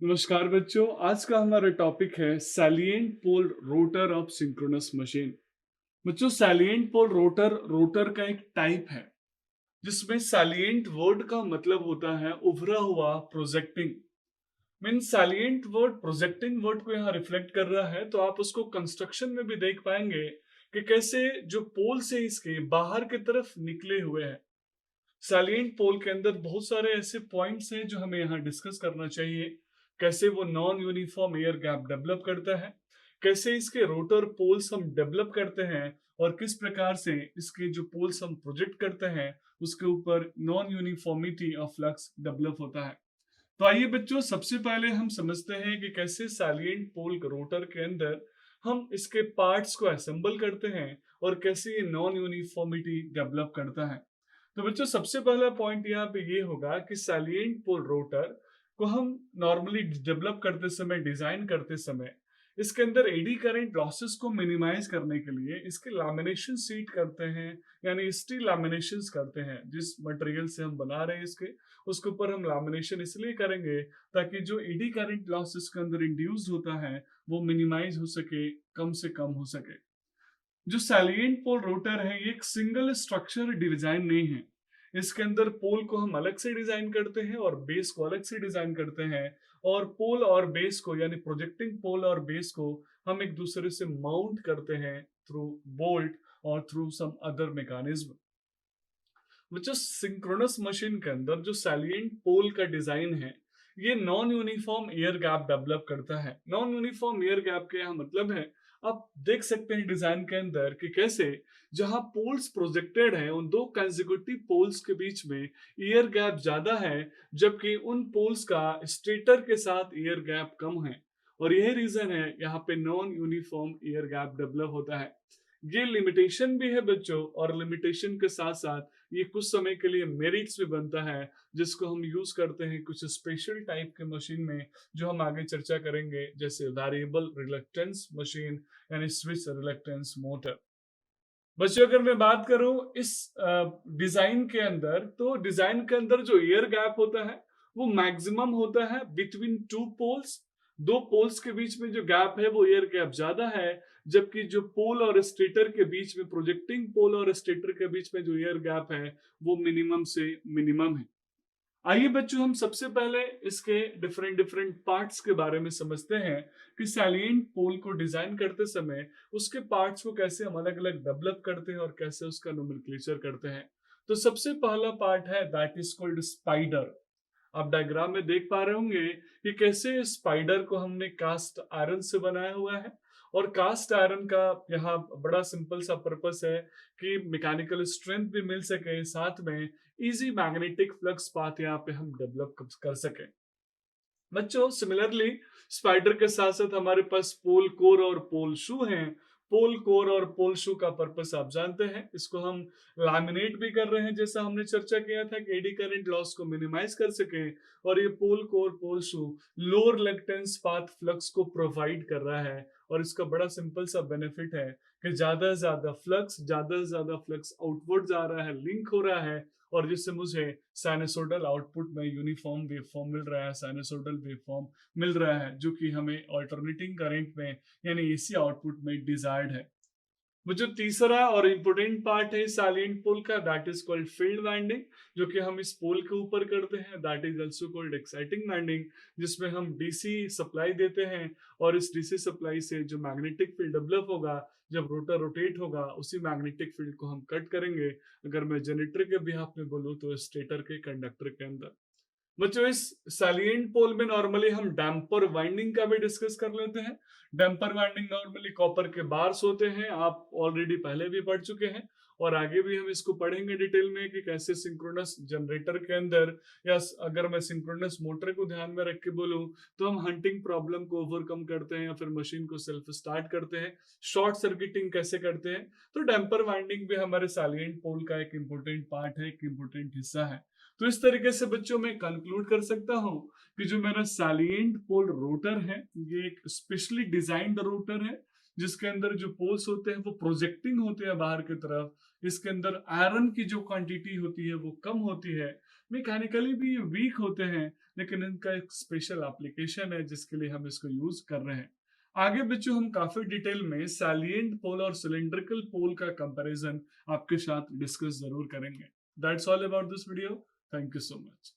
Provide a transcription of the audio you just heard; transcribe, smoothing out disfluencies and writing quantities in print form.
नमस्कार बच्चों, आज का हमारा टॉपिक है salient pole rotor of synchronous machine. बच्चों, सैलिएंट पोल रोटर रोटर का एक टाइप है जिसमें सैलिएंट वर्ड का मतलब होता है उभरा हुआ, projecting. Mean salient word projecting word को यहाँ रिफ्लेक्ट कर रहा है, तो आप उसको कंस्ट्रक्शन में भी देख पाएंगे कि कैसे जो पोल से इसके बाहर की तरफ निकले हुए हैं। सैलिएंट पोल के अंदर बहुत सारे ऐसे पॉइंट्स हैं जो हमें यहाँ डिस्कस करना चाहिए। कैसे वो non uniform air gap develop करता है, कैसे इसके रोटर पोल्स हम डेवलप करते हैं, और किस प्रकार से इसके जो पोल्स हम प्रोजेक्ट करते हैं उसके ऊपर non uniformity of flux develop होता है। तो आइए बच्चों, सबसे पहले हम समझते हैं कि कैसे सैलिएंट पोल रोटर के अंदर हम इसके पार्ट्स को असेंबल करते हैं और कैसे ये नॉन यूनिफॉर्मिटी डेवलप करता है। तो बच्चों, सबसे पहला पॉइंट यहाँ पे ये होगा कि सैलिएंट पोल रोटर को हम नॉर्मली डेवलप करते समय, डिजाइन करते समय, इसके अंदर एडी करंट लॉसेस को मिनिमाइज करने के लिए इसके लैमिनेशन सीट करते हैं, यानी स्टील लैमिनेशंस करते हैं। जिस मटेरियल से हम बना रहे हैं उसके ऊपर हम लैमिनेशन इसलिए करेंगे ताकि जो एडी करंट लॉसेस के अंदर इंड्यूस होता है वो मिनिमाइज हो सके, कम से कम हो सके। जो सैलिएंट पोल रोटर है ये एक सिंगल स्ट्रक्चर डिजाइन नहीं है। इसके अंदर पोल को हम अलग से डिजाइन करते हैं और बेस को अलग से डिजाइन करते हैं, और पोल और बेस को, यानी प्रोजेक्टिंग पोल और बेस को हम एक दूसरे से माउंट करते हैं थ्रू बोल्ट और थ्रू सम अदर मैकेनिज्म। जो सिंक्रोनस मशीन के अंदर जो सैलिएंट पोल का डिजाइन है ये non uniform air gap develop करता है। नॉन यूनिफॉर्म एयर गैप के यहाँ मतलब है, आप देख सकते हैं डिजाइन के अंदर कि कैसे जहां पोल्स प्रोजेक्टेड हैं उन दो कंसेक्यूटिव पोल्स के बीच में एयर गैप ज्यादा है, जबकि उन पोल्स का स्टेटर के साथ एयर गैप कम है। और यही रीजन है यहाँ पे non uniform air gap develop होता है। ये लिमिटेशन भी है बच्चों, और लिमिटेशन के साथ साथ ये कुछ समय के लिए मेरिट्स भी बनता है, जिसको हम यूज करते हैं कुछ स्पेशल टाइप के मशीन में, जो हम आगे चर्चा करेंगे, जैसे वेरिएबल रिलक्टेंस मशीन, यानी स्विच रिलक्टेंस मोटर। बच्चों, अगर मैं बात करूं इस डिजाइन के अंदर, तो डिजाइन के अंदर जो एयर गैप होता है वो मैक्सिमम होता है बिटवीन टू पोल्स। दो पोल्स के बीच में जो गैप है वो एयर गैप ज्यादा है, जबकि जो पोल और स्टेटर के बीच में, प्रोजेक्टिंग पोल और स्टेटर के बीच में जो एयर गैप है वो मिनिमम से मिनिमम है। आइए बच्चों, हम सबसे पहले इसके डिफरेंट डिफरेंट पार्ट्स के बारे में समझते हैं कि सैलिएंट पोल को डिजाइन करते समय उसके पार्ट्स को कैसे हम अलग अलग डेवलप करते हैं और कैसे उसका नोमेनक्लेचर करते हैं। तो सबसे पहला पार्ट है दैट इज कॉल्ड स्पाइडर। आप डायग्राम में देख पा रहे होंगे कि कैसे स्पाइडर को हमने कास्ट आयरन से बनाया हुआ है। और कास्ट आयरन का यहाँ बड़ा सिंपल सा पर्पस है कि मैकेनिकल स्ट्रेंथ भी मिल सके, साथ में इजी मैग्नेटिक फ्लक्स पाथ यहाँ पे हम डेवलप कर सके। बच्चों, सिमिलरली स्पाइडर के साथ साथ हमारे पास पोल कोर और पोल शू हैं। पोल कोर और पोल शू का पर्पस आप जानते हैं, इसको हम लैमिनेट भी कर रहे हैं, जैसा हमने चर्चा किया था कि एडी करंट लॉस को मिनिमाइज कर सके। और ये पोल कोर पोल शू लोअर रिलक्टेंस पाथ फ्लक्स को प्रोवाइड कर रहा है। और इसका बड़ा सिंपल सा बेनिफिट है कि ज्यादा से ज्यादा फ्लक्स आउटवर्ड जा रहा है, लिंक हो रहा है, और जिससे मुझे साइनसोइडल आउटपुट में यूनिफॉर्म वेवफॉर्म मिल रहा है, साइनसोइडल वेवफॉर्म मिल रहा है, जो कि हमें अल्टरनेटिंग करंट में, यानी एसी आउटपुट में डिजायर्ड है। वो जो तीसरा और इम्पोर्टेंट पार्ट है सैलिएंट पोल का, that is called field winding, जो कि हम इस पोल के ऊपर करते हैं। That is also called exciting winding, जिसमें हम डीसी सप्लाई देते हैं, और इस डीसी सप्लाई से जो मैग्नेटिक फील्ड डेवलप होगा, जब रोटर रोटेट होगा, उसी मैग्नेटिक फील्ड को हम कट करेंगे। अगर मैं जनरेटर के बिहाफ में बोलूँ तो स्टेटर के कंडक्टर के अंदर। बच्चों, इस सैलिएंट पोल में नॉर्मली हम डैम्पर वाइंडिंग का भी डिस्कस कर लेते हैं। डैम्पर वाइंडिंग नॉर्मली कॉपर के बार्स होते हैं, आप ऑलरेडी पहले भी पढ़ चुके हैं, और आगे भी हम इसको पढ़ेंगे डिटेल में कि कैसे सिंक्रोनस जनरेटर के अंदर, या अगर मैं सिंक्रोनस मोटर को ध्यान में रख के बोलूं, तो हम हंटिंग प्रॉब्लम को ओवरकम करते हैं या फिर मशीन को सेल्फ स्टार्ट करते हैं, शॉर्ट सर्किटिंग कैसे करते हैं। तो डैम्पर वाइंडिंग भी हमारे सैलिएंट पोल का एक इंपॉर्टेंट पार्ट है, एक इंपॉर्टेंट हिस्सा है। तो इस तरीके से बच्चों मैं कंक्लूड कर सकता हूं कि जो मेरा सैलिएंट पोल रोटर है ये एक स्पेशली डिजाइंड रोटर है, जिसके अंदर जो पोल्स होते हैं वो प्रोजेक्टिंग होते हैं बाहर की तरफ। इसके अंदर आयरन की जो क्वांटिटी होती है वो कम होती है। मैकेनिकली भी ये वीक होते हैं, लेकिन इनका एक स्पेशल एप्लीकेशन है जिसके लिए हम इसको यूज कर रहे हैं। आगे बच्चों हम काफी डिटेल में सैलिएंट पोल और सिलिंड्रिकल पोल का कंपैरिजन आपके साथ डिस्कस जरूर करेंगे। That's all about this video. Thank you so much.